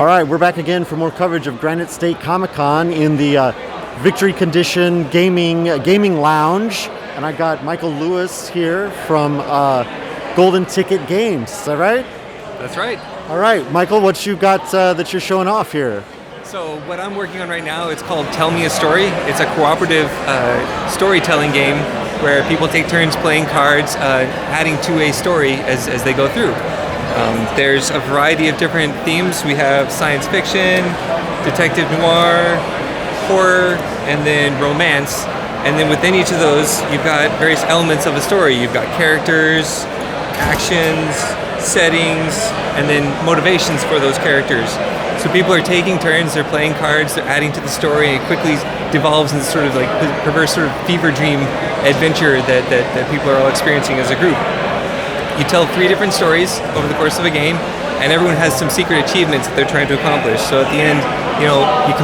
All right, we're back again for more coverage of Granite State Comicon in the Victory Condition Gaming Lounge, and I got Michael Lewis here from Golden Ticket Games. Is that right? That's right. All right, Michael, what you got that you're showing off here? So what I'm working on right now, it's called Tell Me a Story. It's a cooperative storytelling game where people take turns playing cards, adding to a story as they go through. There's a variety of different themes. We have science fiction, detective noir, horror, and then romance. And then within each of those, you've got various elements of a story. You've got characters, actions, settings, and then motivations for those characters. So people are taking turns, they're playing cards, they're adding to the story, and it quickly devolves into sort of like perverse sort of fever dream adventure that people are all experiencing as a group. You tell 3 different stories over the course of a game, and everyone has some secret achievements that they're trying to accomplish. So at the end, you know, you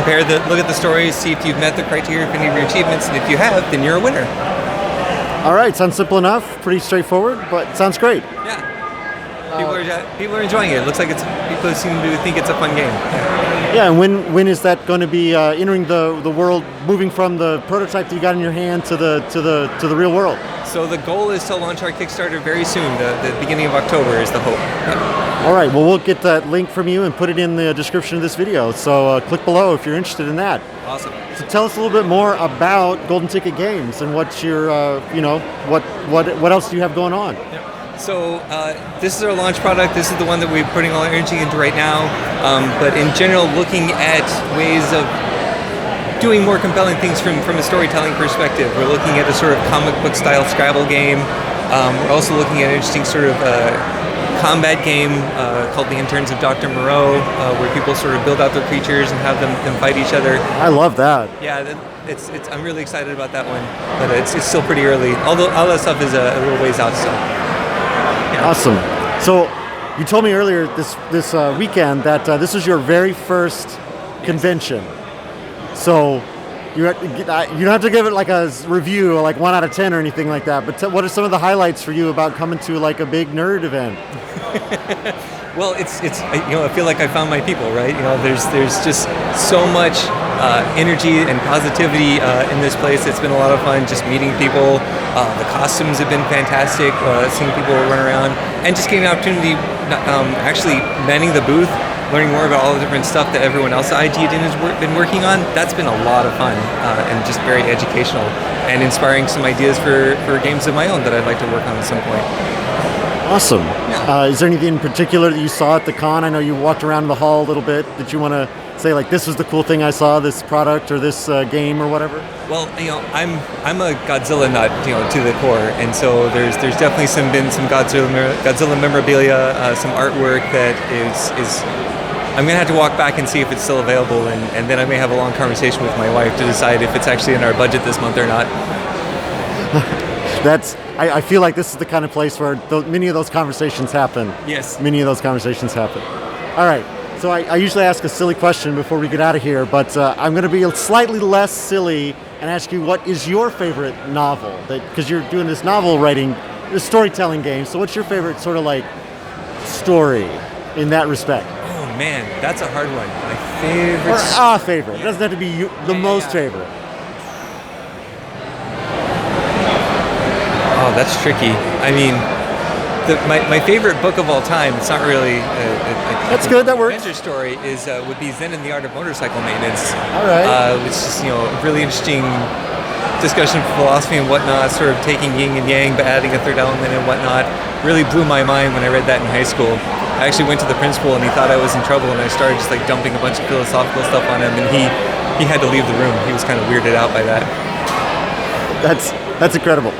look at the stories, see if you've met the criteria for any of your achievements, and if you have, then you're a winner. All right, sounds simple enough, pretty straightforward, but sounds great. Yeah. People are enjoying it. It looks like people seem to think it's a fun game. Yeah, and when is that going to be entering the world, moving from the prototype that you got in your hand to the real world? So the goal is to launch our Kickstarter very soon. The beginning of October is the hope. Yeah. All right, well, we'll get that link from you and put it in the description of this video. So click below if you're interested in that. Awesome. So tell us a little bit more about Golden Ticket Games and what's your, what else do you have going on? Yeah. So this is our launch product. This is the one that we're putting all our energy into right now. But in general, looking at ways of doing more compelling things from a storytelling perspective. We're looking at a sort of comic book style Scrabble game. We're also looking at an interesting sort of combat game called The Interns of Dr. Moreau, where people sort of build out their creatures and have them fight each other. I love that. Yeah, I'm really excited about that one, but it's still pretty early. Although all that stuff is a little ways out still. Yeah. Awesome. So you told me earlier this weekend that this was your very first convention. So you don't have to give it like a review, like 1 out of 10 or anything like that. But what are some of the highlights for you about coming to like a big nerd event? Well, it's I feel like I found my people, right? You know, there's just so much energy and positivity in this place. It's been a lot of fun just meeting people. The costumes have been fantastic. Seeing people run around and just getting an opportunity, actually manning the booth, learning more about all the different stuff that everyone else at IGN has been working on. That's been a lot of fun and just very educational and inspiring some ideas for games of my own that I'd like to work on at some point. Awesome. Yeah. Is there anything in particular that you saw at the con? I know you walked around the hall a little bit. Did you want to say like this was the cool thing I saw, this product or this game or whatever? Well, I'm a Godzilla nut, to the core, and so there's definitely been some Godzilla memorabilia, some artwork that is. I'm gonna have to walk back and see if it's still available, and then I may have a long conversation with my wife to decide if it's actually in our budget this month or not. I feel like this is the kind of place where many of those conversations happen. Yes. Many of those conversations happen. All right. So I usually ask a silly question before we get out of here, but I'm going to be slightly less silly and ask you what is your favorite novel? Because you're doing this novel writing, this storytelling game. So what's your favorite sort of like story in that respect? Oh man, that's a hard one. My favorite. Or a favorite. It doesn't have to be the most favorite. Oh, that's tricky. I mean, my favorite book of all time, it's not really that's good, that works. Adventure story would be Zen and the Art of Motorcycle Maintenance. All right. Which is, a really interesting discussion of philosophy and whatnot, sort of taking yin and yang but adding a third element and whatnot. Really blew my mind when I read that in high school. I actually went to the principal and he thought I was in trouble, and I started just like dumping a bunch of philosophical stuff on him, and he had to leave the room. He was kind of weirded out by that. That's incredible.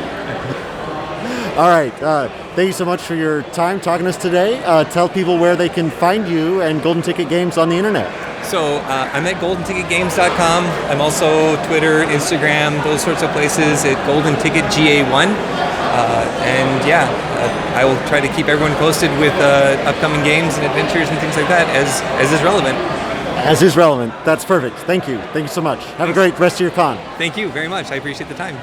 All right. Thank you so much for your time talking to us today. Tell people where they can find you and Golden Ticket Games on the internet. So I'm at goldenticketgames.com. I'm also Twitter, Instagram, those sorts of places at GoldenTicketGA1. I will try to keep everyone posted with upcoming games and adventures and things like that as is relevant. As is relevant. That's perfect. Thank you. Thank you so much. Have a great rest of your con. Thank you very much. I appreciate the time.